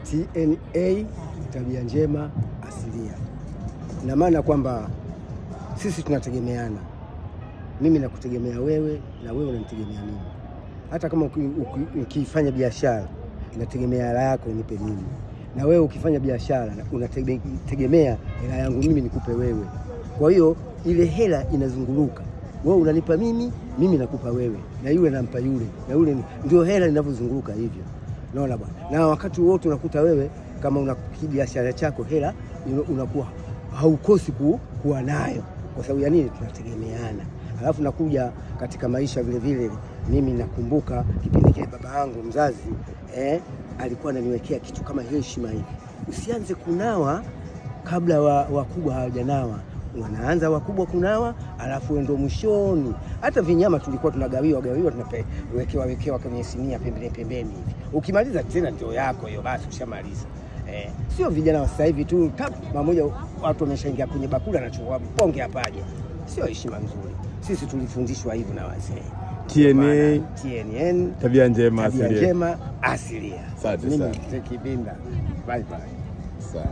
TNA, tabia njema asilia. Na maana kwamba sisi tunategemeana. Mimi nakutegemea wewe na wewe unanitegemea mimi. Hata kama ukifanya biashara, inategemea hela yako nipe mimi. Na wewe ukifanya biashara unategemea hela yangu mimi nikupe wewe. Kwa hiyo ile hela inazunguluka. Wewe unanipa mimi, mimi nakupa wewe. Na yule nampa yule. Na yule ndio hela inavyozunguruka hivyo. Naona bwana. Na wakati wote unakuta wewe kama una biashara chako hela unakuwa haukosi kuwa nayo. Kwa sababu ya nini? Tunategemeana. Alafu nakuja katika maisha vile vile, mimi nakumbuka kipindi kile baba yangu mzazi alikuwa ananiwekea kitu kama heshima hivi. Usianze kunawa kabla wakubwa hawajanawa. Wanaanza wakubwa kunawa, alafu ndio mwishoni. Hata vinyama tulikuwa tunagawiwa tunawekewa kwenye sinia pembeni hivi. Ukimaliza tena ndio yako hiyo, basi ushamaliza. Sio vijana wa sasa hivi tu pamoja watu wameshaingia kwenye bakula na chukua ponge hapaje. Sio heshima nzuri. Sisi tulifundishwa hivyo na wazee. TNN, tabia njema asilia. Tabia njema asilia. Asante sana. Mimi Kibinda. Bye bye. Sawa.